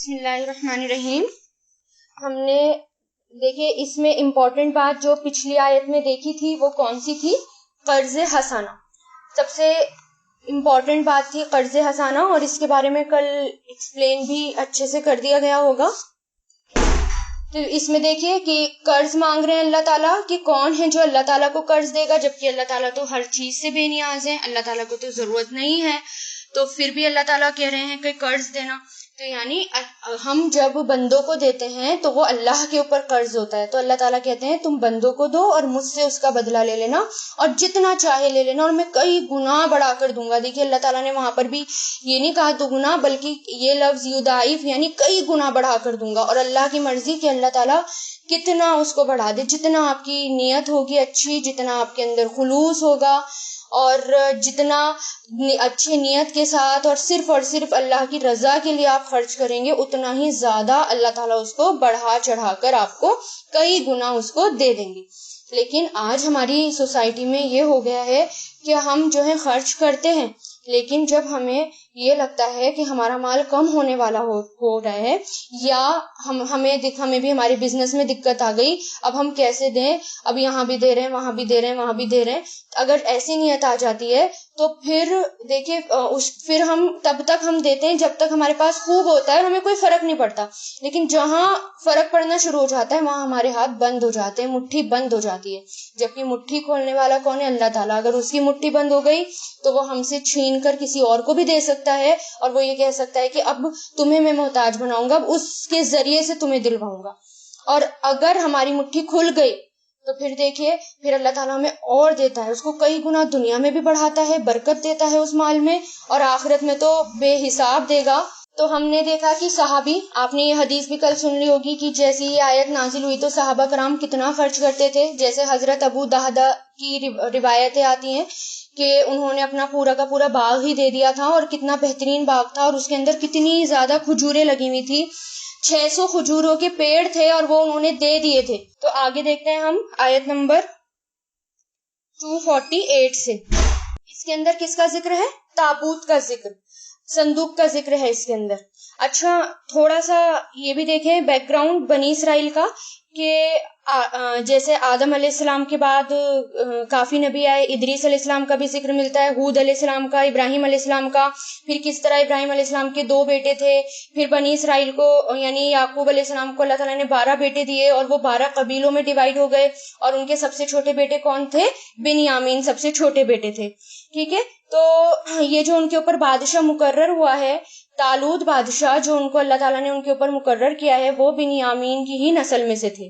بسم اللہ الرحمن الرحیم. ہم نے دیکھے اس میں امپورٹنٹ بات جو پچھلی آیت میں دیکھی تھی وہ کون سی تھی؟ قرض حسانہ. سب سے امپورٹنٹ بات تھی قرض حسانہ، اور اس کے بارے میں کل ایکسپلین بھی اچھے سے کر دیا گیا ہوگا. تو اس میں دیکھیے کہ قرض مانگ رہے ہیں اللہ تعالیٰ کہ کون ہے جو اللہ تعالیٰ کو قرض دے گا، جبکہ اللہ تعالیٰ تو ہر چیز سے بے نیاز ہے، اللہ تعالیٰ کو تو ضرورت نہیں ہے. تو پھر بھی اللہ تعالیٰ کہہ رہے ہیں کہ قرض دینا. تو یعنی ہم جب بندوں کو دیتے ہیں تو وہ اللہ کے اوپر قرض ہوتا ہے. تو اللہ تعالیٰ کہتے ہیں تم بندوں کو دو اور مجھ سے اس کا بدلہ لے لینا، اور جتنا چاہے لے لینا، اور میں کئی گنا بڑھا کر دوں گا. دیکھیے اللہ تعالیٰ نے وہاں پر بھی یہ نہیں کہا دو گنا، بلکہ یہ لفظ یضاعف یعنی کئی گنا بڑھا کر دوں گا. اور اللہ کی مرضی کہ اللہ تعالیٰ کتنا اس کو بڑھا دے، جتنا آپ کی نیت ہوگی اچھی، جتنا آپ کے اندر خلوص ہوگا، اور جتنا اچھی نیت کے ساتھ اور صرف اللہ کی رضا کے لیے آپ خرچ کریں گے، اتنا ہی زیادہ اللہ تعالیٰ اس کو بڑھا چڑھا کر آپ کو کئی گنا اس کو دے دیں گے. لیکن آج ہماری سوسائٹی میں یہ ہو گیا ہے کہ ہم جو ہے خرچ کرتے ہیں، لیکن جب ہمیں یہ لگتا ہے کہ ہمارا مال کم ہونے والا ہو رہا ہے، یا ہمیں بھی ہمارے بزنس میں دقت آ گئی، اب ہم کیسے دیں، اب یہاں بھی دے رہے ہیں، وہاں بھی دے رہے ہیں، وہاں بھی دے رہے ہیں. اگر ایسی نیت آ جاتی ہے تو پھر دیکھیے پھر ہم تب تک ہم دیتے ہیں جب تک ہمارے پاس خوب ہوتا ہے اور ہمیں کوئی فرق نہیں پڑتا. لیکن جہاں فرق پڑنا شروع ہو جاتا ہے وہاں ہمارے ہاتھ بند ہو جاتے ہیں، مٹھی بند ہو جاتی ہے. جبکہ مٹھی کھولنے والا کون ہے؟ اللہ تعالیٰ. اگر اس کی مٹھی بند ہو گئی تو وہ ہم سے چھین کر کسی اور کو بھی دے سکتا ہے، اور وہ یہ کہہ سکتا ہے کہ اب تمہیں میں محتاج بناؤں گا، اب اس کے ذریعے سے تمہیں دلواؤں گا. اور اگر ہماری مٹھی کھل گئی تو پھر دیکھیے پھر اللہ تعالیٰ ہمیں اور دیتا ہے، اس کو کئی گنا دنیا میں بھی بڑھاتا ہے، برکت دیتا ہے اس مال میں، اور آخرت میں تو بے حساب دے گا. تو ہم نے دیکھا کہ صحابی، آپ نے یہ حدیث بھی کل سن لی ہوگی کہ جیسی یہ آیت نازل ہوئی تو صحابہ کرام کتنا خرچ کرتے تھے. جیسے حضرت ابو دہدہ کی روایتیں آتی ہیں کہ انہوں نے اپنا پورا کا پورا باغ ہی دے دیا تھا، اور کتنا بہترین باغ تھا، اور اس کے اندر کتنی زیادہ کھجوریں لگی ہوئی تھی، 600 کھجوروں کے پیڑ تھے، اور وہ انہوں نے دے دیے تھے. تو آگے دیکھتے ہیں ہم آیت نمبر 248 سے. اس کے اندر کس کا ذکر ہے؟ تابوت کا ذکر، صندوق کا ذکر ہے اس کے اندر. اچھا تھوڑا سا یہ بھی دیکھیں بیک گراؤنڈ بنی اسرائیل کا، کہ جیسے آدم علیہ السلام کے بعد کافی نبی آئے، ادریس علیہ السلام کا بھی ذکر ملتا ہے، ہود علیہ السلام کا، ابراہیم علیہ السلام کا، پھر کس طرح ابراہیم علیہ السلام کے 2 بیٹے تھے. پھر بنی اسرائیل کو یعنی یعقوب علیہ السلام کو اللہ تعالیٰ نے 12 بیٹے دیے، اور وہ 12 قبیلوں میں ڈیوائیڈ ہو گئے، اور ان کے سب سے چھوٹے بیٹے کون تھے؟ بنیامین سب سے چھوٹے بیٹے تھے. ٹھیک ہے. تو یہ جو ان کے اوپر بادشاہ مقرر ہوا ہے، طالوت بادشاہ، جو ان کو اللہ تعالیٰ نے ان کے اوپر مقرر کیا ہے، وہ بنیامین کی ہی نسل میں سے تھے.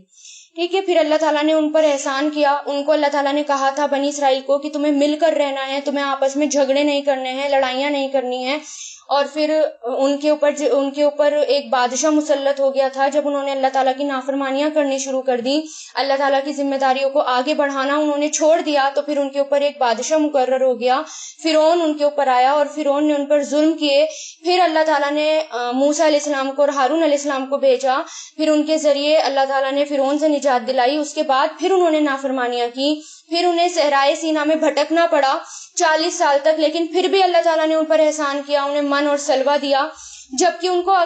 ٹھیک ہے. پھر اللہ تعالیٰ نے ان پر احسان کیا. ان کو اللہ تعالیٰ نے کہا تھا بنی اسرائیل کو کہ تمہیں مل کر رہنا ہے، تمہیں آپس میں جھگڑے نہیں کرنے ہیں، لڑائیاں نہیں کرنی ہیں. اور پھر ان کے اوپر ایک بادشاہ مسلط ہو گیا تھا. جب انہوں نے اللہ تعالیٰ کی نافرمانیاں کرنی شروع کر دی، اللہ تعالیٰ کی ذمہ داریوں کو آگے بڑھانا انہوں نے چھوڑ دیا، تو پھر ان کے اوپر ایک بادشاہ مقرر ہو گیا. فرعون ان کے اوپر آیا، اور فرعون نے ان پر ظلم کیے. پھر اللہ تعالیٰ نے موسیٰ علیہ السلام کو اور ہارون علیہ السلام کو بھیجا. پھر ان کے ذریعے اللہ تعالیٰ نے فرعون سے نجات دلائی. اس کے بعد پھر انہوں نے نافرمانیاں کی. پھر انہیں صحرائے سینا میں بھٹکنا پڑا 40 سال تک، لیکن پھر بھی اللہ تعالیٰ نے ان پر احسان کیا، انہیں من اور سلوہ دیا، جبکہ ان کو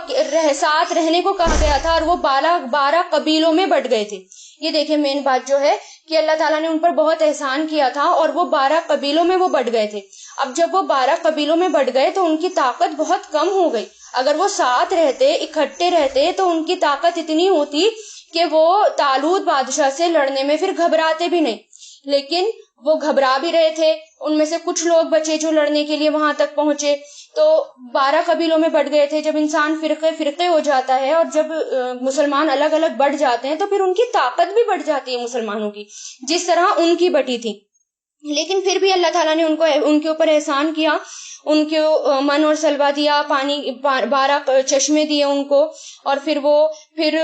ساتھ رہنے کو کہا گیا تھا، اور وہ 12 قبیلوں میں بٹ گئے تھے. یہ دیکھیں مین بات جو ہے کہ اللہ تعالیٰ نے ان پر بہت احسان کیا تھا، اور وہ 12 قبیلوں میں وہ بٹ گئے تھے. اب جب وہ 12 قبیلوں میں بٹ گئے تو ان کی طاقت بہت کم ہو گئی. اگر وہ ساتھ رہتے، اکٹھے رہتے، تو ان کی طاقت اتنی ہوتی کہ وہ طالوت بادشاہ سے لڑنے میں پھر گھبراتے بھی نہیں. لیکن وہ گھبرا بھی رہے تھے. ان میں سے کچھ لوگ بچے جو لڑنے کے لیے وہاں تک پہنچے. تو 12 قبیلوں میں بٹ گئے تھے. جب انسان فرقے ہو جاتا ہے، اور جب مسلمان الگ الگ بٹ جاتے ہیں، تو پھر ان کی طاقت بھی بڑھ جاتی ہے مسلمانوں کی، جس طرح ان کی بٹی تھی. لیکن پھر بھی اللہ تعالیٰ نے ان کے اوپر احسان کیا، ان کو من اور سلوہ دیا، پانی 12 چشمے دیے ان کو، اور پھر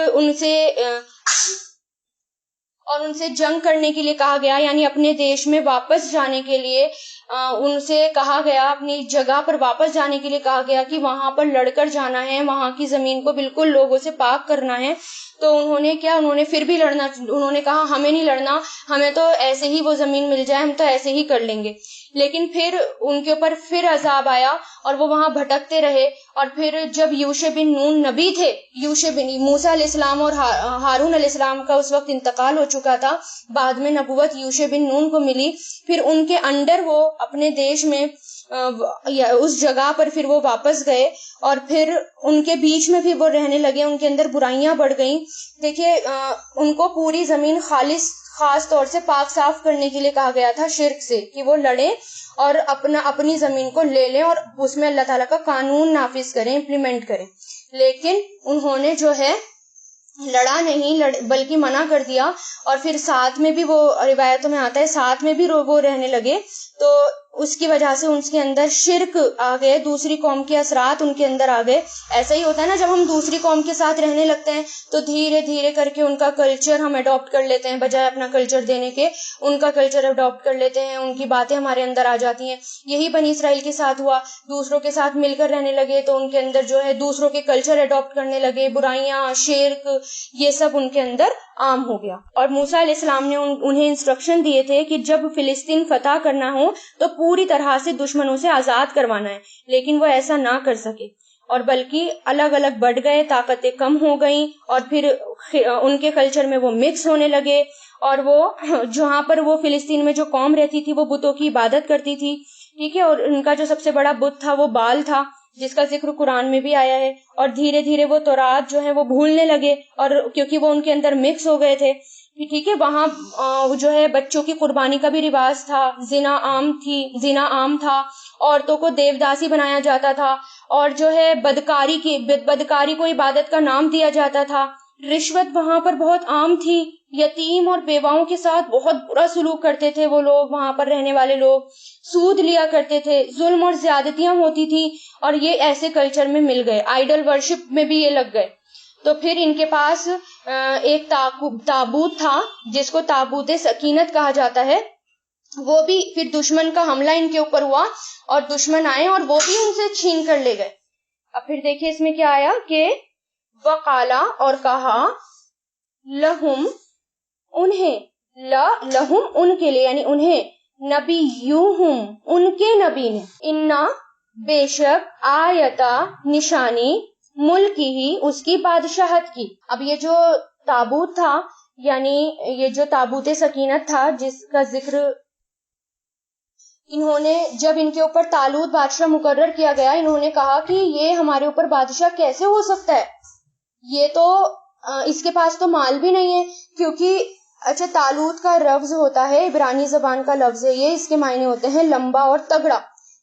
ان سے جنگ کرنے کے لیے کہا گیا، یعنی اپنے دیش میں واپس جانے کے لیے ان سے کہا گیا، اپنی جگہ پر واپس جانے کے لیے کہا گیا کہ وہاں پر لڑ کر جانا ہے، وہاں کی زمین کو بالکل لوگوں سے پاک کرنا ہے. تو انہوں نے پھر بھی لڑنا، انہوں نے کہا ہمیں نہیں لڑنا، ہمیں تو ایسے ہی وہ زمین مل جائے، ہم تو ایسے ہی کر لیں گے. لیکن پھر ان کے اوپر پھر عذاب آیا اور وہ وہاں بھٹکتے رہے. اور پھر جب یوشع بن نون نبی تھے، یوشع بن موسیٰ علیہ السلام اور ہارون علیہ السلام کا اس وقت انتقال ہو چکا تھا، بعد میں نبوت یوشع بن نون کو ملی. پھر ان کے انڈر وہ اپنے دیش میں اس جگہ پر پھر وہ واپس گئے اور پھر ان کے بیچ میں بھی وہ رہنے لگے. ان کے اندر برائیاں بڑھ گئیں. دیکھیے ان کو پوری زمین خاص طور سے پاک صاف کرنے کے لیے کہا گیا تھا شرک سے، کہ وہ لڑیں اور اپنی زمین کو لے لیں اور اس میں اللہ تعالیٰ کا قانون نافذ کریں، امپلیمنٹ کریں. لیکن انہوں نے جو ہے لڑا نہیں، بلکہ منع کر دیا. اور پھر ساتھ میں بھی وہ روایتوں میں آتا ہے ساتھ میں بھی وہ رہنے لگے، تو اس کی وجہ سے ان کے اندر شرک آ گئے، دوسری قوم کے اثرات ان کے اندر آ گئے. ایسا ہی ہوتا ہے نا، جب ہم دوسری قوم کے ساتھ رہنے لگتے ہیں تو دھیرے دھیرے کر کے ان کا کلچر ہم اڈاپٹ کر لیتے ہیں، بجائے اپنا کلچر دینے کے ان کا کلچر اڈاپٹ کر لیتے ہیں، ان کی باتیں ہمارے اندر آ جاتی ہیں. یہی بنی اسرائیل کے ساتھ ہوا، دوسروں کے ساتھ مل کر رہنے لگے تو ان کے اندر جو ہے دوسروں کے کلچر اڈاپٹ کرنے لگے، برائیاں، شرک، یہ سب ان کے اندر عام ہو گیا. اور موسیٰ علیہ السلام نے انہیں انسٹرکشن دیے تھے کہ جب فلسطین فتح کرنا ہو تو پوری طرح سے دشمنوں سے آزاد کروانا ہے، لیکن وہ ایسا نہ کر سکے اور بلکہ الگ الگ بٹ گئے، طاقتیں کم ہو گئیں اور پھر ان کے کلچر میں وہ مکس ہونے لگے. اور وہ جہاں پر وہ فلسطین میں جو قوم رہتی تھی وہ بتوں کی عبادت کرتی تھی، ٹھیک ہے، اور ان کا جو سب سے بڑا بت تھا وہ بال تھا، جس کا ذکر قرآن میں بھی آیا ہے. اور دھیرے دھیرے وہ تورات جو ہے وہ بھولنے لگے، اور کیونکہ وہ ان کے اندر مکس ہو گئے تھے، ٹھیک ہے. وہاں جو ہے بچوں کی قربانی کا بھی رواج تھا، زنا عام تھا، عورتوں کو دیوداسی بنایا جاتا تھا، اور جو ہے بدکاری کو عبادت کا نام دیا جاتا تھا. رشوت وہاں پر بہت عام تھی، یتیم اور بیواؤں کے ساتھ بہت برا سلوک کرتے تھے وہ لوگ، وہاں پر رہنے والے لوگ سود لیا کرتے تھے، ظلم اور زیادتیاں ہوتی تھی. اور یہ ایسے کلچر میں مل گئے، آئیڈل ورشپ میں بھی یہ لگ گئے. تو پھر ان کے پاس ایک تابوت تھا جس کو تابوت سکینت کہا جاتا ہے. وہ بھی پھر دشمن کا حملہ ان کے اوپر ہوا اور دشمن آئے اور وہ بھی ان سے چھین کر لے گئے. اب پھر دیکھیے اس میں کیا آیا کہ وقالا، اور کہا، لہم انہیں، لہم ان کے لیے، یعنی انہیں، نبیہم ان کے نبی نے، انا بے شک، آیتا نشانی، ملکی ہی اس کی بادشاہت کی. اب یہ جو تابوت تھا، یعنی یہ جو تابوت سکینت تھا جس کا ذکر انہوں نے، جب ان کے اوپر طالوت بادشاہ مقرر کیا گیا، انہوں نے کہا کہ یہ ہمارے اوپر بادشاہ کیسے ہو سکتا ہے، یہ تو اس کے پاس تو مال بھی نہیں ہے. کیونکہ اچھا، طالوت کا لفظ ہوتا ہے، عبرانی زبان کا لفظ ہے یہ، اس کے معنی ہوتے ہیں لمبا اور تگڑا.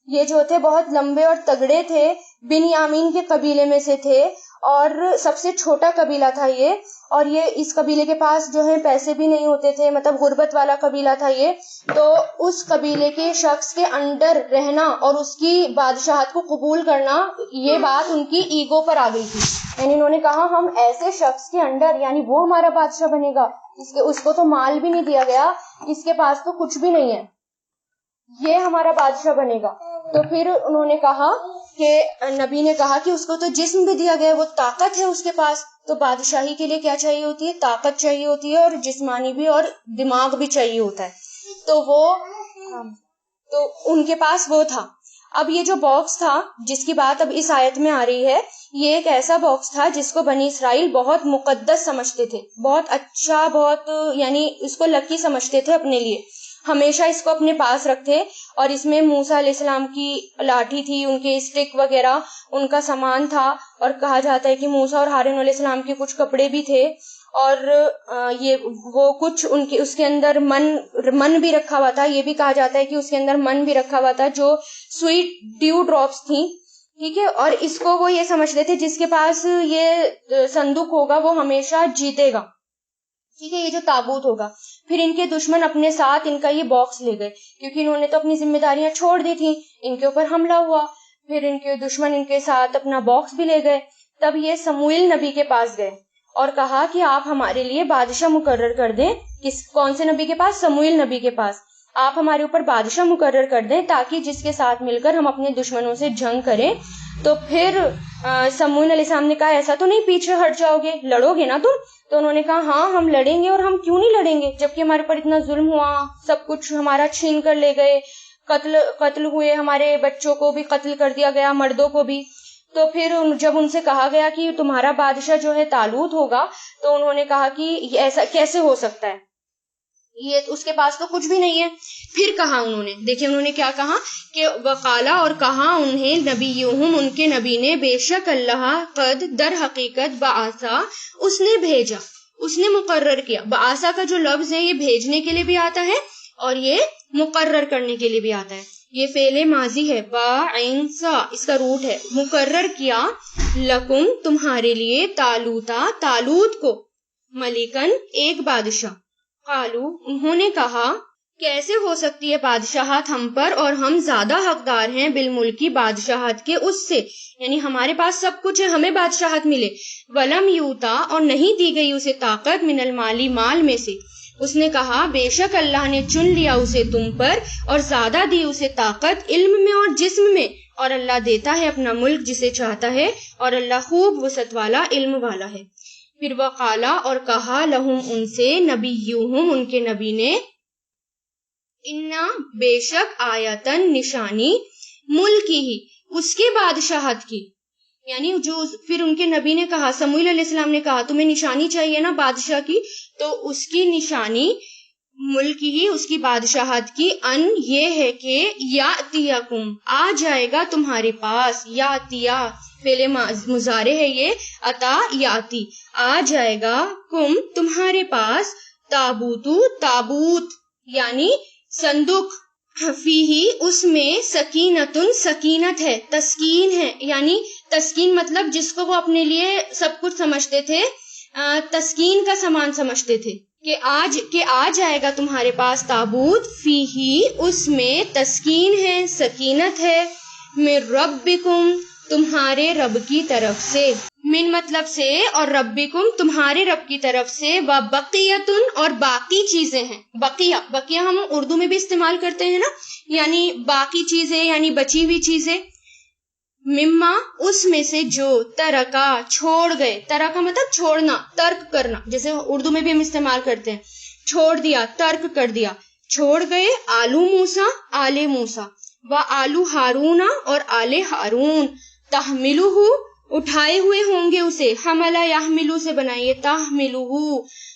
یہ جو تھے بہت لمبے اور تگڑے تھے، بنیامین کے قبیلے میں سے تھے اور سب سے چھوٹا قبیلہ تھا یہ. اور یہ اس قبیلے کے پاس جو ہے پیسے بھی نہیں ہوتے تھے، مطلب غربت والا قبیلہ تھا یہ. تو اس قبیلے کے شخص کے انڈر رہنا اور اس کی بادشاہت کو قبول کرنا، یہ بات ان کی ایگو پر آ گئی تھی. یعنی انہوں نے کہا ہم ایسے شخص کے انڈر، یعنی وہ ہمارا بادشاہ بنے گا، اس کو تو مال بھی نہیں دیا گیا، اس کے پاس تو کچھ بھی نہیں ہے، یہ ہمارا بادشاہ بنے گا. تو پھر انہوں نے کہا کہ نبی نے کہا کہ اس کو تو جسم بھی دیا گیا، وہ طاقت ہے اس کے پاس. تو بادشاہی کے لیے کیا چاہیے ہوتی ہے؟ طاقت چاہیے ہوتی ہے، اور جسمانی بھی اور دماغ بھی چاہیے ہوتا ہے. تو ان کے پاس وہ تھا. اب یہ جو باکس تھا جس کی بات اب اس آیت میں آ رہی ہے، یہ ایک ایسا باکس تھا جس کو بنی اسرائیل بہت مقدس سمجھتے تھے، بہت اچھا، بہت یعنی اس کو لکی سمجھتے تھے اپنے لیے، ہمیشہ اس کو اپنے پاس رکھتے. اور اس میں موسیٰ علیہ السلام کی لاٹھی تھی، ان کے اسٹک وغیرہ، ان کا سامان تھا. اور کہا جاتا ہے کہ موسیٰ اور ہارون علیہ السلام کے کچھ کپڑے بھی تھے، اور وہ کچھ اس کے اندر من بھی رکھا ہوا تھا. یہ بھی کہا جاتا ہے کہ اس کے اندر من بھی رکھا ہوا تھا جو سویٹ ڈیو ڈراپس تھیں، ٹھیک ہے. اور اس کو وہ یہ سمجھتے تھے جس کے پاس یہ صندوق ہوگا وہ ہمیشہ جیتے گا، ٹھیک ہے، یہ جو تابوت ہوگا. پھر ان کے دشمن اپنے ساتھ ان کا یہ باکس لے گئے، کیونکہ انہوں نے تو اپنی ذمہ داریاں چھوڑ دی تھیں، ان کے اوپر حملہ ہوا. پھر ان کے دشمن ان کے ساتھ اپنا باکس بھی لے گئے. تب یہ سموئیل نبی کے پاس گئے اور کہا کہ آپ ہمارے لیے بادشاہ مقرر کر دیں. کون سے نبی کے پاس؟ سموئیل نبی کے پاس. آپ ہمارے اوپر بادشاہ مقرر کر دیں تاکہ جس کے ساتھ مل کر ہم اپنے دشمنوں سے جنگ کریں. تو پھر سموئیل علیہ السلام نے کہا ایسا تو نہیں پیچھے ہٹ جاؤ گے، لڑو گے نا تم؟ تو انہوں نے کہا ہاں ہم لڑیں گے، اور ہم کیوں نہیں لڑیں گے جبکہ ہمارے اوپر اتنا ظلم ہوا، سب کچھ ہمارا چھین کر لے گئے، قتل ہوئے، ہمارے بچوں کو بھی قتل کر دیا گیا، مردوں کو بھی. تو پھر جب ان سے کہا گیا کہ تمہارا بادشاہ جو ہے طالوت ہوگا، تو انہوں نے کہا کہ ایسا کیسے ہو سکتا ہے، یہ اس کے پاس تو کچھ بھی نہیں ہے. پھر کہا انہوں نے، دیکھیں انہوں نے کیا کہا کہ وقالا، اور کہا انہیں نبیہم، ان کے نبی نے، بے شک اللہ قد، در حقیقت، بعثا، اس نے بھیجا، اس نے مقرر کیا. بعثا کا جو لفظ ہے یہ بھیجنے کے لیے بھی آتا ہے اور یہ مقرر کرنے کے لیے بھی آتا ہے. یہ فعل ماضی ہے، باعثا اس کا روٹ ہے. مقرر کیا، لکم تمہارے لیے، طالوتا طالوت کو، ملکن ایک بادشاہ. قالو انہوں نے کہا، کیسے ہو سکتی ہے بادشاہت ہم پر اور ہم زیادہ حقدار ہیں بالملکی بادشاہت کے اس سے، یعنی ہمارے پاس سب کچھ ہے، ہمیں بادشاہت ملے. ولم یوتا اور نہیں دی گئی اسے طاقت، من المالی مال میں سے. اس نے کہا بے شک اللہ نے چن لیا اسے تم پر اور زیادہ دی اسے طاقت علم میں اور جسم میں، اور اللہ دیتا ہے اپنا ملک جسے چاہتا ہے، اور اللہ خوب وسعت والا علم والا ہے. پھر وقالا اور کہا، لہم ان سے، نبیہم ان کے نبی نے، انا بے شک، آیتن نشانی، ملکی ہی اس کے بادشاہت کی. یعنی جو پھر ان کے نبی نے کہا، سموئیل علیہ السلام نے کہا تمہیں نشانی چاہیے نا بادشاہ کی، تو اس کی نشانی، ملک ہی اس کی بادشاہت کی، ان یہ ہے کہ یاتیکم آ جائے گا تمہارے پاس. یاتیا فعل مضارع ہے یہ، عطا یاتی، آ جائے گا کم تمہارے پاس، تابوتو تابوت یعنی صندوق، فیہی اس میں، سکینتن سکینت ہے، تسکین ہے. یعنی تسکین مطلب جس کو وہ اپنے لیے سب کچھ سمجھتے تھے، تسکین کا سامان سمجھتے تھے، کہ آ جائے گا تمہارے پاس تابوت، فیہی اس میں، تسکین ہے، سکینت ہے، من ربکم تمہارے رب کی طرف سے، من مطلب سے، اور ربکم تمہارے رب کی طرف سے، و بقیتن اور باقی چیزیں ہیں. بقیہ ہم اردو میں بھی استعمال کرتے ہیں نا، یعنی باقی چیزیں یعنی بچی ہوئی چیزیں. مما اس میں سے، جو ترکا چھوڑ گئے، ترکا مطلب چھوڑنا، ترک کرنا، جیسے اردو میں بھی ہم استعمال کرتے ہیں، چھوڑ دیا، ترک کر دیا، چھوڑ گئے. آلو موسیٰ آل موسیٰ، و آلو ہارون اور آل ہارون، تحملہ اٹھائے ہوئے ہوں گے اسے، حملہ یحملو سے بنائیے، تحملہ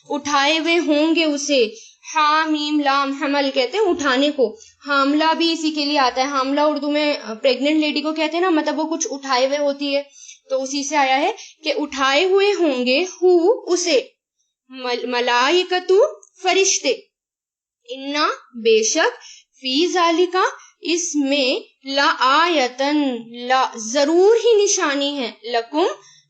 اٹھائے ہوئے ہوں گے اسے. حامیم لام حمل کہتے ہیں اٹھانے کو، حاملہ بھی اسی کے لیے آتا ہے. حاملہ اردو میں پریگننٹ لیڈی کو کہتے ہیں نا، مطلب وہ کچھ اٹھائے ہوئے ہوتی ہے، تو اسی سے آیا ہے کہ اٹھائے ہوئے ہوں گے اسے، ملائکتو فرشتے، انا بے شک، فی ذالکا اس میں، لا آیتن لا ضرور ہی نشانی ہے، لکم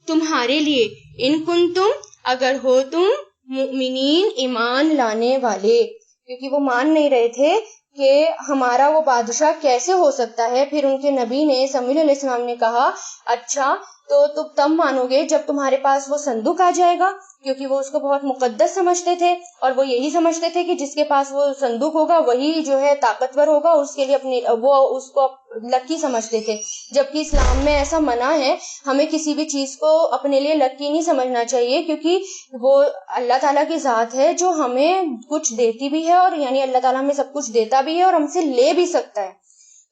تمہارے لیے، ان کنتم اگر ہو تم، مؤمنین ایمان لانے والے. کیونکہ وہ مان نہیں رہے تھے کہ ہمارا وہ بادشاہ کیسے ہو سکتا ہے. پھر ان کے نبی نے، سمویل علیہ السلام نے کہا، اچھا تو تم تب مانو گے جب تمہارے پاس وہ صندوق آ جائے گا، کیونکہ وہ اس کو بہت مقدس سمجھتے تھے، اور وہ یہی سمجھتے تھے کہ جس کے پاس وہ صندوق ہوگا وہی جو ہے طاقتور ہوگا، اس کے لیے اپنی وہ اس کو لکی سمجھتے تھے. جبکہ اسلام میں ایسا منع ہے، ہمیں کسی بھی چیز کو اپنے لیے لکی نہیں سمجھنا چاہیے، کیونکہ وہ اللہ تعالیٰ کی ذات ہے جو ہمیں کچھ دیتی بھی ہے، اور یعنی اللہ تعالیٰ ہمیں سب کچھ دیتا بھی ہے اور ہم سے لے بھی سکتا ہے.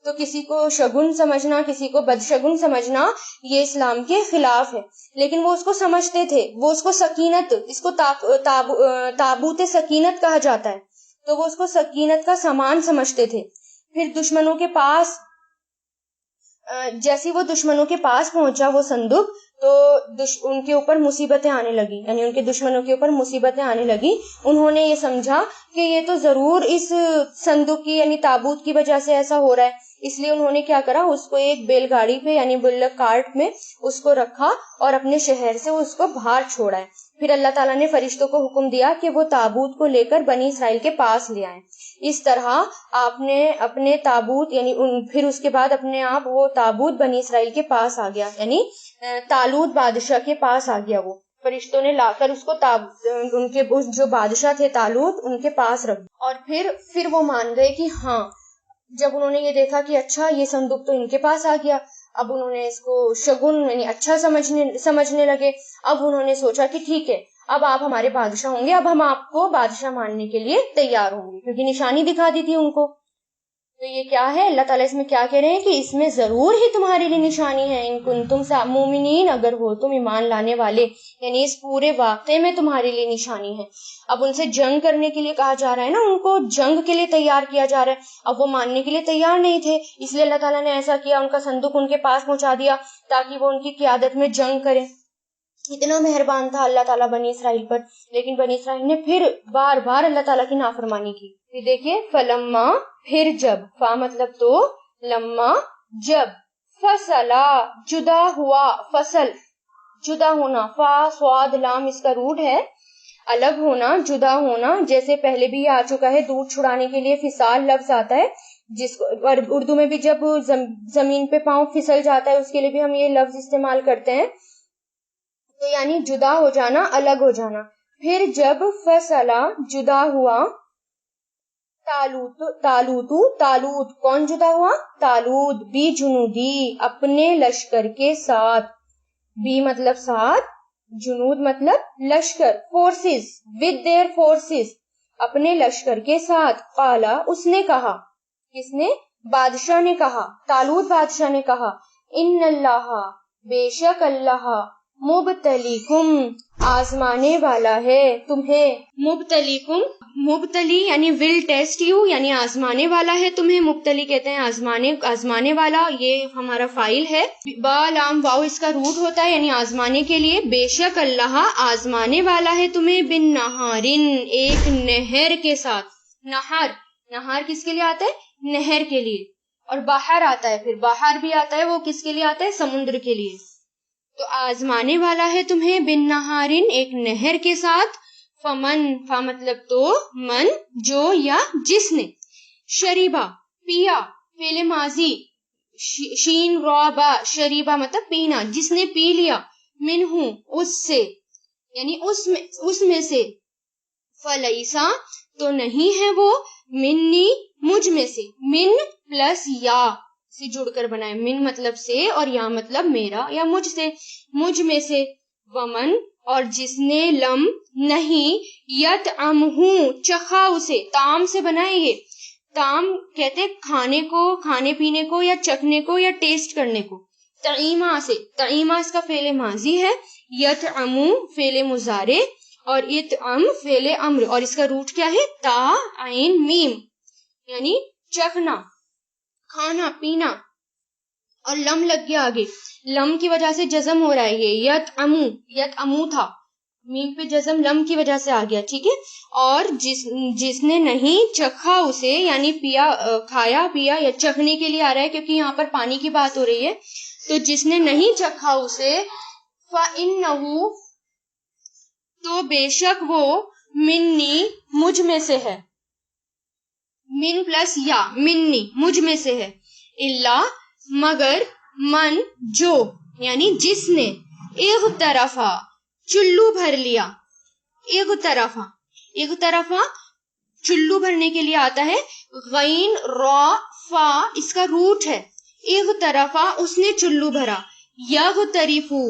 تو کسی کو شگن سمجھنا، کسی کو بدشگن سمجھنا، یہ اسلام کے خلاف ہے. لیکن وہ اس کو سمجھتے تھے، وہ اس کو سکینت، اس کو تابوت سکینت کہا جاتا ہے، تو وہ اس کو سکینت کا سامان سمجھتے تھے. پھر دشمنوں کے پاس، جیسے وہ دشمنوں کے پاس پہنچا وہ صندوق، تو ان کے اوپر مصیبتیں آنے لگی، یعنی ان کے دشمنوں کے اوپر مصیبتیں آنے لگی. انہوں نے یہ سمجھا کہ یہ تو ضرور اس صندوق کی یعنی تابوت کی وجہ سے ایسا ہو رہا ہے. اس لیے انہوں نے کیا کرا، اس کو ایک بیل گاڑی پہ یعنی بلک کارٹ میں اس کو رکھا اور اپنے شہر سے اس کو باہر چھوڑا ہے. پھر اللہ تعالیٰ نے فرشتوں کو حکم دیا کہ وہ تابوت کو لے کر بنی اسرائیل کے پاس لے آئیں. اس طرح آپ نے اپنے تابوت یعنی پھر اس کے بعد اپنے آپ وہ تابوت بنی اسرائیل کے پاس آ گیا، یعنی طالوت بادشاہ کے پاس آ گیا. وہ فرشتوں نے لا کر اس کو ان کے جو بادشاہ تھے طالوت ان کے پاس رکھ. اور پھر وہ مان گئے کہ ہاں، جب انہوں نے یہ دیکھا کہ اچھا یہ صندوق تو ان کے پاس آ گیا، اب انہوں نے اس کو شگن یعنی اچھا سمجھنے لگے. اب انہوں نے سوچا کہ ٹھیک ہے، اب آپ ہمارے بادشاہ ہوں گے، اب ہم آپ کو بادشاہ ماننے کے لیے تیار ہوں گے، کیونکہ نشانی دکھا دی تھی ان کو. تو یہ کیا ہے؟ اللہ تعالیٰ اس میں کیا کہہ رہے ہیں کہ اس میں ضرور ہی تمہارے لیے نشانی ہے، ان کنتم مومنین، اگر ہو تم ایمان لانے والے، یعنی اس پورے واقعے میں تمہارے لیے نشانی ہے۔ اب ان سے جنگ کرنے کے لیے کہا جا رہا ہے نا، ان کو جنگ کے لیے تیار کیا جا رہا ہے، اب وہ ماننے کے لیے تیار نہیں تھے، اس لیے اللہ تعالیٰ نے ایسا کیا، ان کا صندوق ان کے پاس پہنچا دیا تاکہ وہ ان کی قیادت میں جنگ کریں۔ اتنا مہربان تھا اللہ تعالیٰ بنی اسرائیل پر، لیکن بنی اسرائیل نے پھر بار بار اللہ تعالیٰ کی نافرمانی کی۔ پھر دیکھیے فلما، پھر جب، فا مطلب تو، لما جب، فصلا جدا ہوا، فصل جدا ہونا، فا صاد لام اس کا روٹ ہے، الگ ہونا، جدا ہونا، جیسے پہلے بھی یہ آ چکا ہے، دودھ چھڑانے کے لیے فصال لفظ آتا ہے، جس کو اور اردو میں بھی جب زمین پہ پاؤں پھسل جاتا ہے اس کے لیے بھی ہم یہ لفظ استعمال کرتے ہیں، تو یعنی جدا ہو جانا، الگ ہو جانا۔ پھر جب فصلا جدا ہوا، تالوت کون جدا ہوا؟ تالوت، بی جنودی اپنے لشکر کے ساتھ، بی مطلب ساتھ، جنود مطلب لشکر، فورسز، ود دیئر فورسز، اپنے لشکر کے ساتھ، قالا اس نے کہا، کس نے؟ بادشاہ نے کہا، تالوت بادشاہ نے کہا، ان اللہ بے شک اللہ، مبتلیکم آزمانے والا ہے تمہیں، مبتلیکم، مبتلی یعنی ول ٹیسٹ یو، یعنی آزمانے والا ہے تمہیں، مبتلی کہتے ہیں آزمانے والا، یہ ہمارا فاعل ہے، با لام واو اس کا روٹ ہوتا ہے، یعنی آزمانے کے لیے، بے شک اللہ آزمانے والا ہے تمہیں، بن نہارن ایک نہر کے ساتھ، نہار کس کے لیے آتا ہے؟ نہر کے لیے، اور باہر آتا ہے، پھر باہر بھی آتا ہے، وہ کس کے لیے آتا ہے؟ سمندر کے لیے، تو آزمانے والا ہے تمہیں بن نہارن ایک نہر کے ساتھ، فمن، فا مطلب تو، من جو یا جس نے، شریبا پیا، فعل ماضی، شین را با، شریبا مطلب پینا، جس نے پی لیا، منہو اس سے، یعنی اس میں سے، فلیسا تو نہیں ہے وہ، منی مجھ میں سے، من پلس یا سے جڑ کر بنائے، من مطلب سے اور یا مطلب میرا یا مجھ سے، مجھ میں سے، ومن اور جس نے، لم نہیں، یطعمہ چکھا اسے، تام سے بنائے، یہ تام کہتے کھانے کو، کھانے پینے کو یا چکھنے کو یا ٹیسٹ کرنے کو، تعیمہ سے، تعیمہ اس کا فعل ماضی ہے، یطعمو فعل مضارع اور اطعم فعل امر، اور اس کا روٹ کیا ہے؟ تا عین میم، یعنی چکھنا، کھانا پینا، اور لم لگ گیا آگے، لم کی وجہ سے جزم ہو رہا ہے، یہ یطعمو تھا، میم پہ جزم لم کی وجہ سے آ گیا، ٹھیک ہے، اور جس نے نہیں چکھا اسے، یعنی پیا، کھایا پیا، یا چکھنے کے لیے آ رہا ہے کیونکہ یہاں پر پانی کی بات ہو رہی ہے، تو جس نے نہیں چکھا اسے، فَإِنَّهُ تو بے شک وہ، منی مجھ میں سے ہے، من پلس یا، منی مجھ میں سے ہے، اللہ مگر، من جو یعنی جس نے، اغترفا چلو بھر لیا، اغترفا چلو بھرنے کے لیے آتا ہے، غین را فا اس کا روٹ ہے، اغترفا اس نے چلو بھرا، یغترفو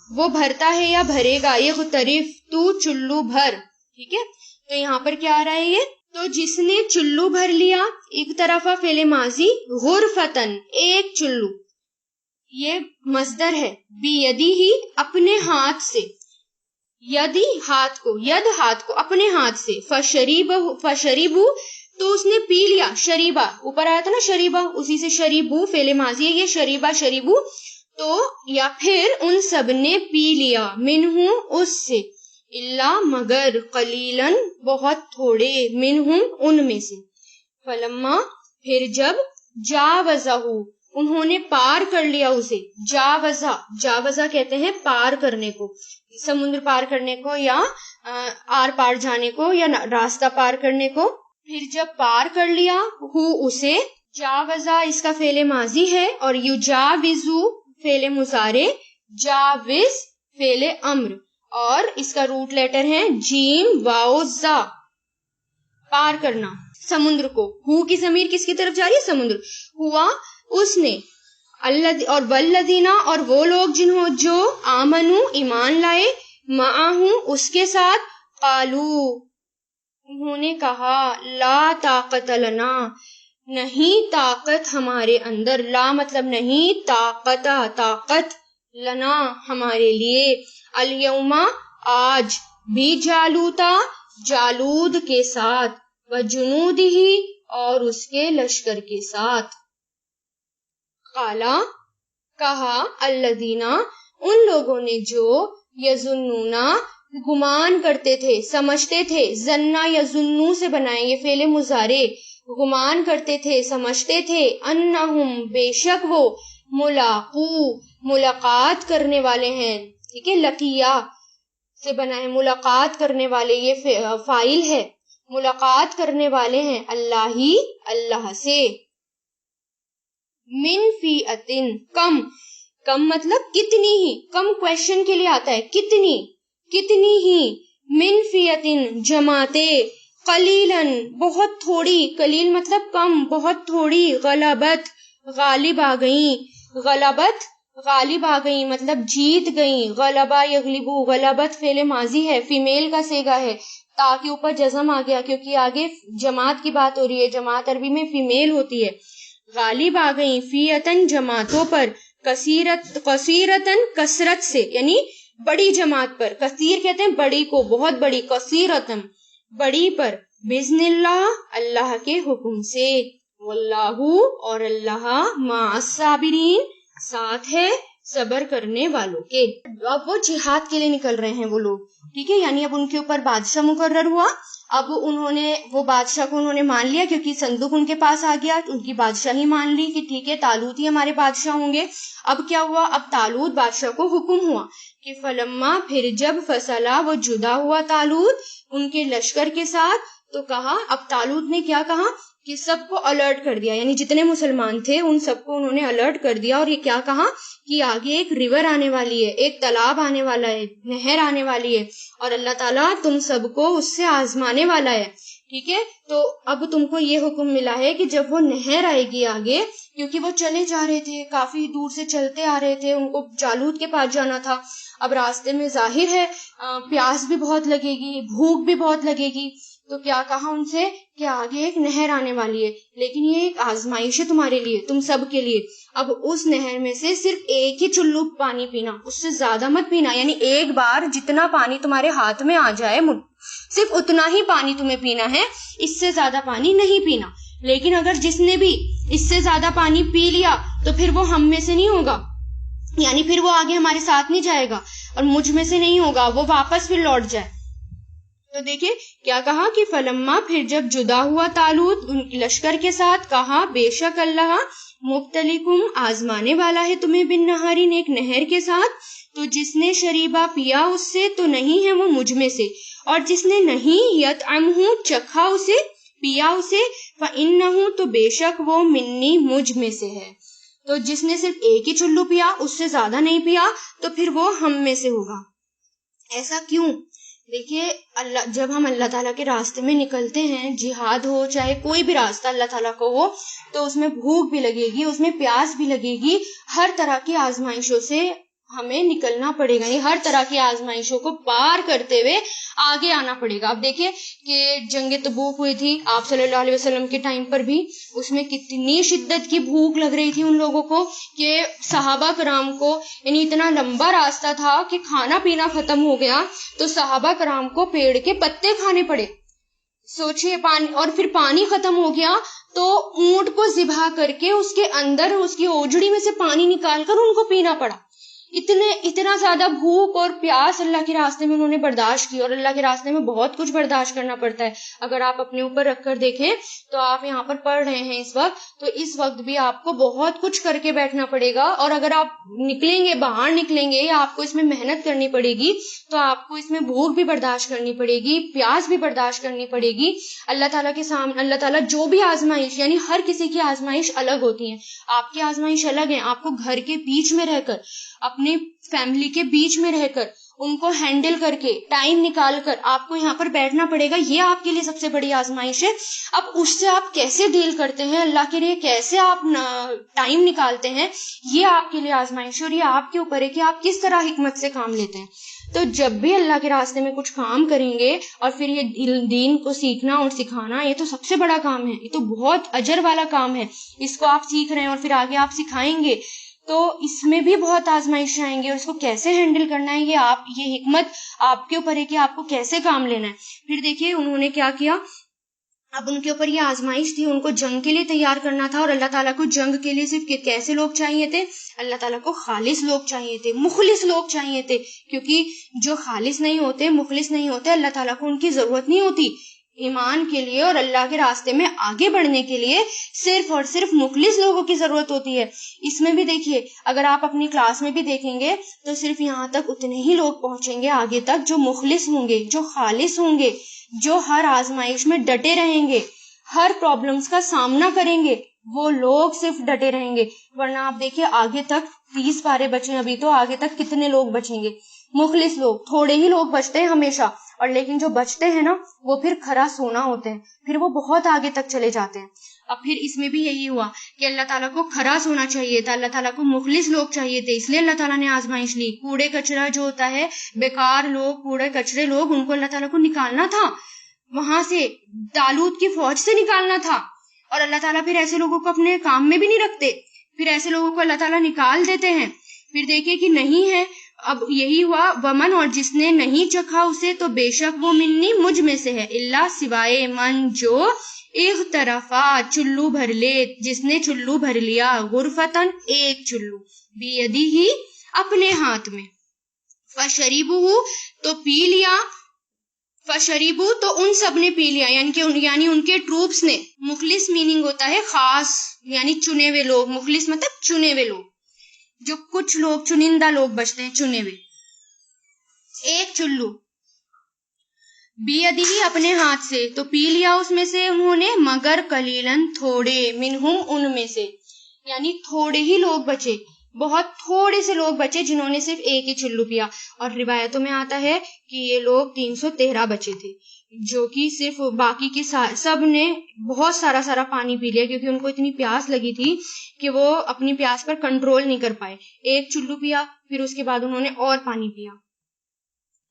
وہ بھرتا ہے یا بھرے گا، یغترف تو چلو بھر، ٹھیک ہے، تو یہاں پر کیا آ رہا ہے یہ؟ تو جس نے چلو بھر لیا، ایک طرفہ فعل ماضی، غرفتن ایک چلو، یہ مصدر ہے، بیدی ہی اپنے ہاتھ سے، یدی ہاتھ کو، ید ہاتھ کو، اپنے ہاتھ سے، فشریبو تو اس نے پی لیا، شریبا اوپر آیا تھا نا شریبا، اسی سے شریبو فعل ماضی ہے، یہ شریبا شریبو، تو یا پھر ان سب نے پی لیا، منہم اس سے، اللہ مگر، قلیلاً بہت تھوڑے، منہم ان میں سے، فلما پھر جب، جاوزہ انہوں نے پار کر لیا اسے، جاوزہ کہتے ہیں پار کرنے کو، سمندر پار کرنے کو یا آر پار جانے کو یا راستہ پار کرنے کو، پھر جب پار کر لیا اسے، جاوزہ اس کا فعل ماضی ہے اور یجاوزو فعل مضارع، جاوز فعل امر، اور اس کا روٹ لیٹر ہے جیم واو زا، پار کرنا سمندر کو، ہو کی ضمیر کس کی طرف جا رہی ہے؟ سمندر، ہوا اس نے، اور والذینا اور وہ لوگ جو آمنو ایمان لائے، معہو اس کے ساتھ، قالو انہوں نے کہا، لا طاقت لنا نہیں طاقت ہمارے اندر، لا مطلب نہیں، طاقت لنا ہمارے لیے، الیوم آج، بھی جالود کے ساتھ، وجنودہ اور اس کے لشکر کے ساتھ، قالا کہا، الذین ان لوگوں نے جو، یظنون گمان کرتے تھے، سمجھتے تھے، ظنا یظنو سے بنائیں یہ فعل مضارع، گمان کرتے تھے، سمجھتے تھے، انہم بے شک وہ، ملاقات کرنے والے ہیں، ٹھیک ہے، لقیہ سے بنائیں ملاقات کرنے والے، یہ فاعل ہے، ملاقات کرنے والے ہیں اللہ سے، من فیئتن کم مطلب کتنی ہی، کم کویشچن کے لیے آتا ہے، کتنی ہی، من فیئتن جماعتے، قلیلاً بہت تھوڑی، قلیل مطلب کم، بہت تھوڑی، غلبت غالب آ گئیں مطلب جیت گئیں، غلبہ یغلبو، غلبت فعل ماضی ہے، فیمیل کا صیغہ ہے، تا کے اوپر جزم آ گیا کیونکہ آگے جماعت کی بات ہو رہی ہے، جماعت عربی میں فیمیل ہوتی ہے، غالب آ گئیں، فیئتن جماعتوں پر، کثیرتن کثرت سے، یعنی بڑی جماعت پر، کثیر کہتے ہیں بڑی کو، بہت بڑی، کثیرتن بڑی پر، بِإِذْنِ اللہ اللہ کے حکم سے، واللہ اور اللہ مع الصابرین ساتھ ہے صبر کرنے والوں کے۔ اب وہ جہاد کے لیے نکل رہے ہیں وہ لوگ، ٹھیک ہے، یعنی اب ان کے اوپر بادشاہ مقرر ہوا، اب انہوں نے وہ بادشاہ کو انہوں نے مان لیا کیونکہ صندوق ان کے پاس آ گیا، ان کی بادشاہی مان لی کہ ٹھیک ہے طالوت ہی ہمارے بادشاہ ہوں گے۔ اب کیا ہوا، اب طالوت بادشاہ کو حکم ہوا کہ فلما پھر جب فصلا وہ جدا ہوا طالوت ان کے لشکر کے ساتھ، تو کہا، اب طالوت نے کیا کہا کہ سب کو الرٹ کر دیا، یعنی جتنے مسلمان تھے ان سب کو انہوں نے الرٹ کر دیا، اور یہ کیا کہا کہ آگے ایک ریور آنے والی ہے، ایک تالاب آنے والا ہے، نہر آنے والی ہے، اور اللہ تعالیٰ تم سب کو اس سے آزمانے والا ہے، ٹھیک ہے۔ تو اب تم کو یہ حکم ملا ہے کہ جب وہ نہر آئے گی آگے، کیونکہ وہ چلے جا رہے تھے، کافی دور سے چلتے آ رہے تھے، ان کو جالوت کے پاس جانا تھا، اب راستے میں ظاہر ہے پیاس بھی بہت لگے گی، بھوک بھی بہت لگے گی، تو کیا کہا ان سے کہ آگے ایک نہر آنے والی ہے، لیکن یہ ایک آزمائش ہے تمہارے لیے، تم سب کے لیے، اب اس نہر میں سے صرف ایک ہی چلو پانی پینا، اس سے زیادہ مت پینا، یعنی ایک بار جتنا پانی تمہارے ہاتھ میں آ جائے صرف اتنا ہی پانی تمہیں پینا ہے، اس سے زیادہ پانی نہیں پینا، لیکن اگر جس نے بھی اس سے زیادہ پانی پی لیا تو پھر وہ ہم میں سے نہیں ہوگا، یعنی پھر وہ آگے ہمارے ساتھ نہیں جائے گا، اور مجھ میں سے نہیں ہوگا، وہ واپس پھر لوٹ جائے۔ تو دیکھیں کیا کہا کہ فلما پھر جب جدا ہوا طالوت ان لشکر کے ساتھ، کہا بے شک اللہ مبتلیکم آزمانے والا ہے تمہیں بالنہارین ایک نہر کے ساتھ، تو جس نے شریبہ پیا اس سے تو نہیں ہے وہ مجھ میں سے، اور جس نے نہیں یطعمہ چکھا اسے، پیا اسے، فإنہ تو بے شک وہ منی مجھ میں سے ہے، تو جس نے صرف ایک ہی چلو پیا، اس سے زیادہ نہیں پیا، تو پھر وہ ہم میں سے ہوگا۔ ایسا کیوں؟ دیکھیے جب ہم اللہ تعالیٰ کے راستے میں نکلتے ہیں، جہاد ہو چاہے کوئی بھی راستہ اللہ تعالیٰ کو ہو، تو اس میں بھوک بھی لگے گی، اس میں پیاس بھی لگے گی، ہر طرح کی آزمائشوں سے ہمیں نکلنا پڑے گا، ہر طرح کی آزمائشوں کو پار کرتے ہوئے آگے آنا پڑے گا۔ اب دیکھیں کہ جنگ تبوک ہوئی تھی آپ صلی اللہ علیہ وسلم کے ٹائم پر بھی، اس میں کتنی شدت کی بھوک لگ رہی تھی ان لوگوں کو کہ صحابہ کرام کو، یعنی اتنا لمبا راستہ تھا کہ کھانا پینا ختم ہو گیا تو صحابہ کرام کو پیڑ کے پتے کھانے پڑے، سوچئے، پانی، اور پھر پانی ختم ہو گیا تو اونٹ کو ذبح کر کے اس کے اندر اس کی اوجڑی میں سے پانی نکال کر ان کو پینا پڑا۔ اتنا زیادہ بھوک اور پیاس اللہ کے راستے میں انہوں نے برداشت کی، اور اللہ کے راستے میں بہت کچھ برداشت کرنا پڑتا ہے۔ اگر آپ اپنے اوپر رکھ کر دیکھیں تو آپ یہاں پر پڑھ رہے ہیں اس وقت، تو اس وقت بھی آپ کو بہت کچھ کر کے بیٹھنا پڑے گا، اور اگر آپ نکلیں گے، باہر نکلیں گے، یا آپ کو اس میں محنت کرنی پڑے گی تو آپ کو اس میں بھوک بھی برداشت کرنی پڑے گی، پیاس بھی برداشت کرنی پڑے گی۔ اللہ تعالیٰ کے سامنے اللہ تعالیٰ جو بھی آزمائش، یعنی ہر کسی کی آزمائش الگ ہوتی ہیں، آپ کی آزمائش الگ ہے، آپ کو گھر کے بیچ میں رہ کر، اپنے فیملی کے بیچ میں رہ کر ان کو ہینڈل کر کے ٹائم نکال کر آپ کو یہاں پر بیٹھنا پڑے گا. یہ آپ کے لیے سب سے بڑی آزمائش ہے. اب اس سے آپ کیسے ڈیل کرتے ہیں, اللہ کے لیے کیسے آپ ٹائم نکالتے ہیں, یہ آپ کے لیے آزمائش ہے, اور یہ آپ کے اوپر ہے کہ آپ کس طرح حکمت سے کام لیتے ہیں. تو جب بھی اللہ کے راستے میں کچھ کام کریں گے, اور پھر یہ دین کو سیکھنا اور سکھانا, یہ تو سب سے بڑا کام ہے, یہ تو بہت اجر والا کام ہے. اس کو آپ سیکھ رہے ہیں اور پھر آگے آپ سکھائیں گے, تو اس میں بھی بہت آزمائش آئیں گے, اور اس کو کیسے ہینڈل کرنا ہے یہ حکمت آپ کے اوپر ہے کہ آپ کو کیسے کام لینا ہے. پھر دیکھیے انہوں نے کیا کیا, اب ان کے اوپر یہ آزمائش تھی, ان کو جنگ کے لیے تیار کرنا تھا, اور اللہ تعالیٰ کو جنگ کے لیے صرف کیسے لوگ چاہیے تھے, اللہ تعالیٰ کو خالص لوگ چاہیے تھے, مخلص لوگ چاہیے تھے, کیونکہ جو خالص نہیں ہوتے, مخلص نہیں ہوتے, اللہ تعالیٰ کو ان کی ضرورت نہیں ہوتی. ایمان کے لیے اور اللہ کے راستے میں آگے بڑھنے کے لیے صرف اور صرف مخلص لوگوں کی ضرورت ہوتی ہے. اس میں بھی دیکھیے, اگر آپ اپنی کلاس میں بھی دیکھیں گے تو صرف یہاں تک اتنے ہی لوگ پہنچیں گے آگے تک جو مخلص ہوں گے, جو خالص ہوں گے, جو ہر آزمائش میں ڈٹے رہیں گے, ہر پرابلمز کا سامنا کریں گے, وہ لوگ صرف ڈٹے رہیں گے. ورنہ آپ دیکھیے آگے تک 30 پارے بچے, ابھی تو آگے تک کتنے لوگ بچیں گے, مخلص لوگ. تھوڑے ہی لوگ بچتے ہیں ہمیشہ, اور لیکن جو بچتے ہیں نا وہ پھر کھرا سونا ہوتے ہیں, پھر وہ بہت آگے تک چلے جاتے ہیں. اب پھر اس میں بھی یہی ہوا کہ اللہ تعالیٰ کو کھرا سونا چاہیے تھا, اللہ تعالیٰ کو مخلص لوگ چاہیے تھے, اس لیے اللہ تعالیٰ نے آزمائش لی. کوڑے کچرا جو ہوتا ہے, بیکار لوگ, کوڑے کچرے لوگ, ان کو اللہ تعالیٰ کو نکالنا تھا وہاں سے, طالوت کی فوج سے نکالنا تھا. اور اللہ تعالیٰ پھر ایسے لوگوں کو اپنے کام میں بھی نہیں رکھتے, پھر ایسے لوگوں کو اللہ تعالیٰ نکال دیتے ہیں. پھر دیکھیں کہ نہیں ہے, اب یہی ہوا, ومن, اور جس نے نہیں چکھا اسے تو بے شک وہ منی, مجھ میں سے ہے, اللہ سوائے من جو اغترفا چلو بھر لے, جس نے چلو بھر لیا, غرفتن ایک چلو, بیدی ہی اپنے ہاتھ میں, فشریبو تو پی لیا, فشریبو تو ان سب نے پی لیا, یعنی ان کے ٹروپس نے. مخلص میننگ ہوتا ہے خاص, یعنی چنے ہوئے لوگ, مخلص مطلب چنے ہوئے لوگ, جو کچھ لوگ چنندہ لوگ بچتے ہیں چنے ہوئے. ایک چلو, بیدی اپنے ہاتھ سے, تو پی لیا اس میں سے انہوں نے, مگر قلیلن تھوڑے, منہم ان میں سے, یعنی تھوڑے ہی لوگ بچے, بہت تھوڑے سے لوگ بچے جنہوں نے صرف ایک ہی چلو پیا. اور روایتوں میں آتا ہے کہ یہ لوگ 313 بچے تھے, جو کہ صرف باقی کے سب نے بہت سارا پانی پی لیا, کیونکہ ان کو اتنی پیاس لگی تھی کہ وہ اپنی پیاس پر کنٹرول نہیں کر پائے. ایک چلو پیا, پھر اس کے بعد انہوں نے اور پانی پیا,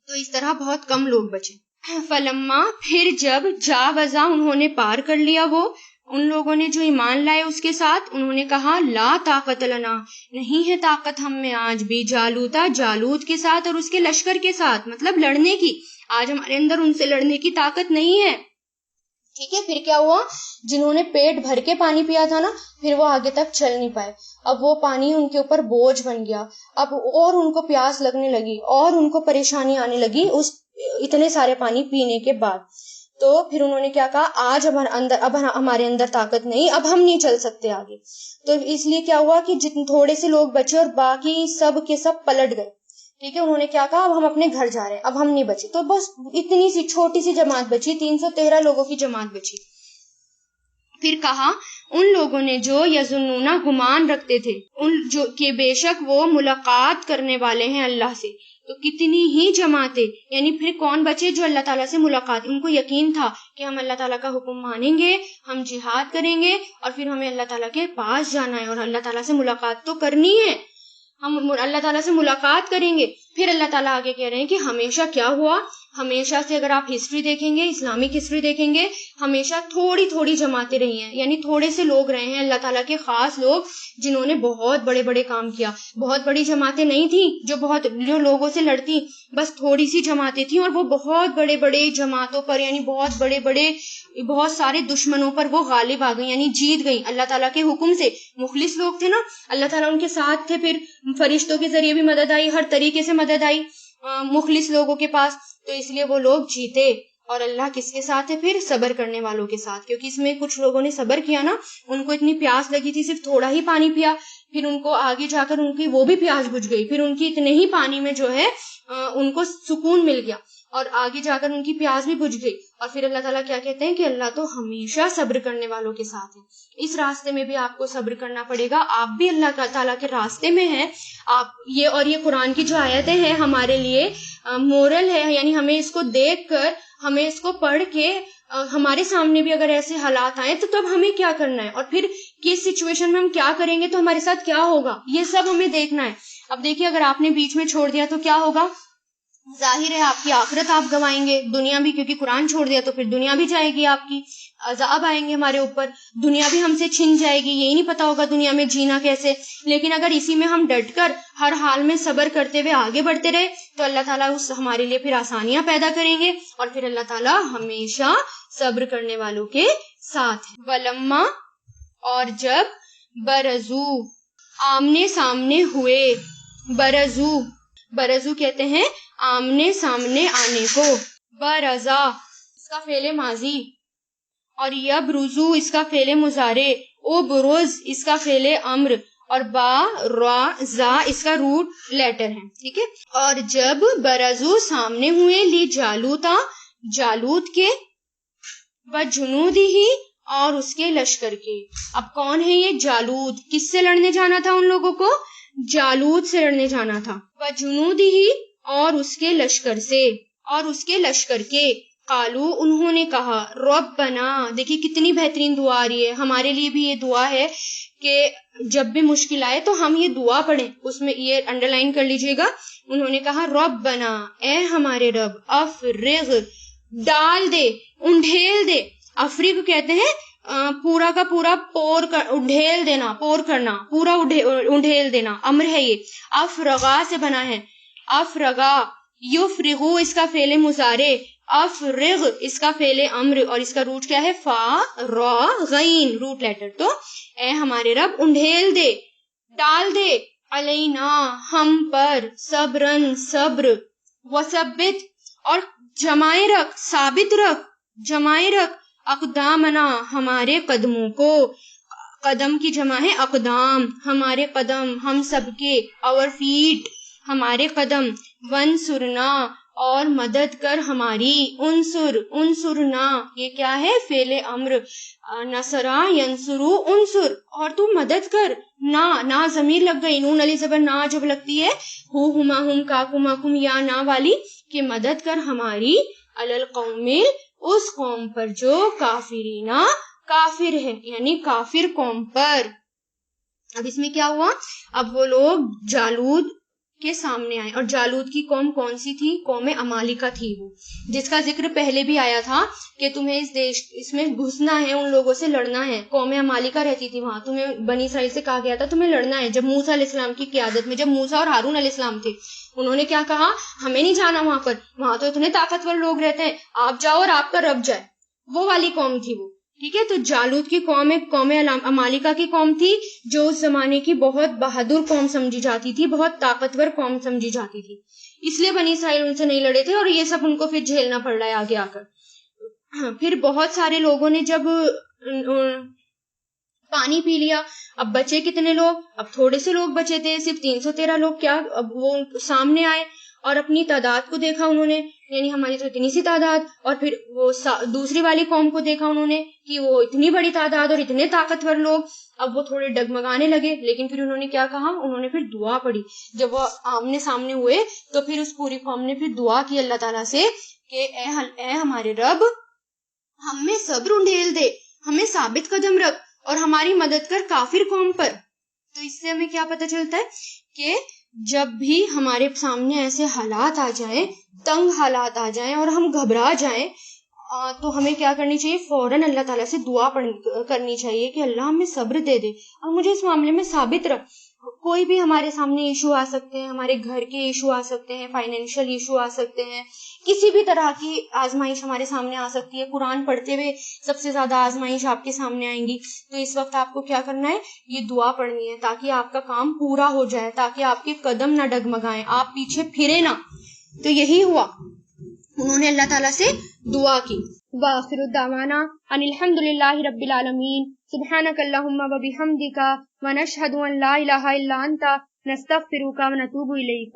تو اس طرح بہت کم لوگ بچے. فلما, پھر جب جاوزا انہوں نے پار کر لیا, وہ ان لوگوں نے جو ایمان لائے اس کے ساتھ, انہوں نے کہا لا طاقت لنا, نہیں ہے طاقت ہم میں آج بھی, جالوتا, جالوت کے ساتھ اور اس کے لشکر کے ساتھ, مطلب لڑنے کی, آج ہمارے اندر ان سے لڑنے کی طاقت نہیں ہے. ٹھیک ہے, پھر کیا ہوا, جنہوں نے پیٹ بھر کے پانی پیا تھا نا, پھر وہ آگے تک چل نہیں پائے, اب وہ پانی ان کے اوپر بوجھ بن گیا, اب اور ان کو پیاس لگنے لگی, اور ان کو پریشانی آنے لگی اس اتنے سارے پانی پینے کے بعد. تو پھر انہوں نے کیا کہا, آج اب ہمارے اندر طاقت نہیں, اب ہم نہیں چل سکتے آگے. تو اس لیے کیا ہوا کہ جتنے تھوڑے سے لوگ بچے اور باقی سب کے سب پلٹ گئے. ٹھیک ہے, انہوں نے کیا کہا, اب ہم اپنے گھر جا رہے ہیں, اب ہم نہیں بچے. تو بس اتنی سی چھوٹی سی جماعت بچی, 313 لوگوں کی جماعت بچی. پھر کہا ان لوگوں نے جو یظنون, گمان رکھتے تھے, ان جو کہ بے شک وہ ملاقات کرنے والے ہیں اللہ سے. تو کتنی ہی جماعتیں, یعنی پھر کون بچے جو اللہ تعالیٰ سے ملاقات, ان کو یقین تھا کہ ہم اللہ تعالیٰ کا حکم مانیں گے, ہم جہاد کریں گے, اور پھر ہمیں اللہ تعالیٰ کے پاس جانا ہے, اور اللہ تعالیٰ سے ملاقات تو کرنی ہے, ہم اللہ تعالیٰ سے ملاقات کریں گے. پھر اللہ تعالیٰ آگے کہہ رہے ہیں کہ ہمیشہ کیا ہوا, ہمیشہ سے اگر آپ ہسٹری دیکھیں گے, اسلامک ہسٹری دیکھیں گے, ہمیشہ تھوڑی تھوڑی جماعتیں رہی ہیں, یعنی تھوڑے سے لوگ رہے ہیں اللہ تعالیٰ کے خاص لوگ, جنہوں نے بہت بڑے بڑے کام کیا. بہت بڑی جماعتیں نہیں تھیں جو لوگوں سے لڑتی, بس تھوڑی سی جماعتیں تھیں, اور وہ بہت بڑے بڑے جماعتوں پر, یعنی بہت سارے دشمنوں پر وہ غالب آ گئی, یعنی جیت گئی اللہ تعالیٰ کے حکم سے. مخلص لوگ تھے نا, اللہ تعالیٰ ان کے ساتھ تھے, پھر فرشتوں کے ذریعے بھی مدد آئی, ہر طریقے سے مدد آئی مخلص لوگوں کے پاس, تو اس لیے وہ لوگ جیتے. اور اللہ کس کے ساتھ ہے, پھر صبر کرنے والوں کے ساتھ, کیونکہ اس میں کچھ لوگوں نے صبر کیا نا, ان کو اتنی پیاس لگی تھی, صرف تھوڑا ہی پانی پیا, پھر ان کو آگے جا کر ان کی وہ بھی پیاس بجھ گئی, پھر ان کی اتنے ہی پانی میں جو ہے ان کو سکون مل گیا. اور آگے جا کر ان کی پیاس بھی بجھ گئی. اور پھر اللہ تعالیٰ کیا کہتے ہیں کہ اللہ تو ہمیشہ صبر کرنے والوں کے ساتھ ہے. اس راستے میں بھی آپ کو صبر کرنا پڑے گا. آپ بھی اللہ تعالیٰ کے راستے میں ہیں. آپ یہ قرآن کی جو آیتیں ہیں ہمارے لیے مورل ہے, یعنی ہمیں اس کو دیکھ کر, ہمیں اس کو پڑھ کے ہمارے سامنے بھی اگر ایسے حالات آئیں تو تب ہمیں کیا کرنا ہے, اور پھر کس سچویشن میں ہم کیا کریں گے تو ہمارے ساتھ کیا ہوگا, یہ سب ہمیں دیکھنا ہے. اب دیکھیے اگر آپ نے بیچ میں چھوڑ دیا تو کیا ہوگا؟ ظاہر ہے آپ کی آخرت آپ گوائیں گے, دنیا بھی, کیونکہ قرآن چھوڑ دیا تو پھر دنیا بھی جائے گی آپ کی, عذاب آئیں گے ہمارے اوپر, دنیا بھی ہم سے چھن جائے گی, یہی نہیں پتا ہوگا دنیا میں جینا کیسے. لیکن اگر اسی میں ہم ڈٹ کر ہر حال میں صبر کرتے ہوئے آگے بڑھتے رہے تو اللہ تعالیٰ ہمارے لیے پھر آسانیاں پیدا کریں گے, اور پھر اللہ تعالیٰ ہمیشہ صبر کرنے والوں کے ساتھ ہے. ولما, اور جب, برزو, آمنے سامنے ہوئے, برزو کہتے ہیں آمنے سامنے آنے کو. برزا اس کا فعل ماضی, اور یبرزو اس کا فعل مضارع, ابرز اس کا فعل امر, اور با را زا اس کا روٹ لیٹر ہے. ٹھیک ہے. اور جب برزو سامنے ہوئے لی جالوتا, جالوت کے, وجنودہ اور اس کے لشکر کے. اب کون ہے یہ جالوت؟ کس سے لڑنے جانا تھا ان لوگوں کو؟ جالوت سے لڑنے جانا تھا. وجنودہ اور اس کے لشکر سے, اور اس کے لشکر کے. قالو انہوں نے کہا, ربنا, دیکھیے کتنی بہترین دعا آ رہی ہے. ہمارے لیے بھی یہ دعا ہے کہ جب بھی مشکل آئے تو ہم یہ دعا پڑھیں. اس میں یہ انڈر لائن کر لیجئے گا. انہوں نے کہا ربنا, اے ہمارے رب, افرغ, ڈال دے, انڈھیل دے. افریق کہتے ہیں پورا کا پورا اڈھیل دینا, پور کرنا, پورا اڈھیل دینا. امر ہے یہ, افرغا سے بنا ہے. افرغا, یفرغو اس کا فعل مضارع, افرغ اس کا فعل امر, اور اس کا روٹ کیا ہے؟ فا را غین, روٹ لیٹر. تو اے ہمارے رب انڈھیل دے, ڈال دے, علینا ہم پر, صبرن صبر, وثبت اور جمائے رکھ, ثابت رکھ, جمائے رکھ, اقدامنا ہمارے قدموں کو. قدم کی جمع ہے اقدام, ہمارے قدم, ہم سب کے, اور فیٹ ہمارے قدم. ونصرنا اور مدد کر ہماری, انصر, انصرنا یہ کیا ہے؟ فعل امر. نصرا ینصرو, انصر, اور تو مدد کر. نا ضمیر لگ گئی, نون علی زبر نا جب لگتی ہے, ہو ہما ہم کاکم اکم یا نا والی, کہ مدد کر ہماری, علی القوم, اس قوم پر جو کافرینا کافر ہے, یعنی کافر قوم پر. اب اس میں کیا ہوا؟ اب وہ لوگ جالوت کے سامنے آئے, اور جالوت کی قوم کون سی تھی؟ قوم عمالقہ تھی, وہ جس کا ذکر پہلے بھی آیا تھا کہ تمہیں اس میں گھسنا ہے, ان لوگوں سے لڑنا ہے. قوم عمالقہ رہتی تھی وہاں, تمہیں بنی اسرائیل سے کہا گیا تھا تمہیں لڑنا ہے. جب موسیٰ علیہ السلام کی قیادت میں, جب موسیٰ اور ہارون علیہ السلام تھے, انہوں نے کیا کہا؟ ہمیں نہیں جانا وہاں پر, وہاں تو اتنے طاقتور لوگ رہتے ہیں, آپ جاؤ اور آپ کا رب جائے. وہ والی قوم تھی وہ. ٹھیک ہے. تو جالوت کی قوم ایک قوم عمالقہ کی قوم تھی, جو اس زمانے کی بہت بہادر قوم سمجھی جاتی تھی, بہت طاقتور قوم سمجھی جاتی تھی. اس لیے بنی اسرائیل ان سے نہیں لڑے تھے, اور یہ سب ان کو پھر جھیلنا پڑ رہا ہے آگے آ کر. پھر بہت سارے لوگوں نے جب پانی پی لیا, اب بچے کتنے لوگ؟ اب تھوڑے سے لوگ بچے تھے, صرف 313 لوگ. کیا اب وہ سامنے آئے اور اپنی تعداد کو دیکھا انہوں نے, یعنی ہماری تو اتنی سی تعداد, اور پھر وہ دوسری والی قوم کو دیکھا انہوں نے کہ وہ اتنی بڑی تعداد اور اتنے طاقتور لوگ. اب وہ تھوڑے ڈگمگانے لگے, لیکن پھر انہوں نے کیا کہا؟ انہوں نے پھر دعا پڑھی. جب وہ آمنے سامنے ہوئے تو پھر اس پوری قوم نے پھر دعا کی اللہ تعالیٰ سے کہ اے ہمارے رب, ہم میں صبر انڈھیل دے, ہمیں ثابت قدم رکھ, اور ہماری مدد کر کافر قوم پر. تو اس سے ہمیں کیا پتہ چلتا ہے کہ جب بھی ہمارے سامنے ایسے حالات آ جائیں, تنگ حالات آ جائیں اور ہم گھبرا جائیں, تو ہمیں کیا کرنی چاہیے؟ فوراً اللہ تعالیٰ سے دعا کرنی چاہیے کہ اللہ ہمیں صبر دے دے اور مجھے اس معاملے میں ثابت رکھ. کوئی بھی ہمارے سامنے ایشو آ سکتے ہیں, ہمارے گھر کے ایشو آ سکتے ہیں, فائنینشیل ایشو آ سکتے ہیں, کسی بھی طرح کی آزمائش ہمارے سامنے آ سکتی ہے. قرآن پڑھتے ہوئے سب سے زیادہ آزمائش آپ کے سامنے آئیں گی, تو اس وقت آپ کو کیا کرنا ہے؟ یہ دعا پڑھنی ہے تاکہ آپ کا کام پورا ہو جائے, تاکہ آپ کے قدم نہ ڈگمگائیں, آپ پیچھے پھرے نہ. تو یہی ہوا, انہوں نے اللہ تعالیٰ سے دعا کی. وآخر الدعوانا ان الحمد للہ رب العالمین. سبحانک اللہم و بحمدک ونشہد ان لا الہ الا انت نستغفرک ونتوب الیک.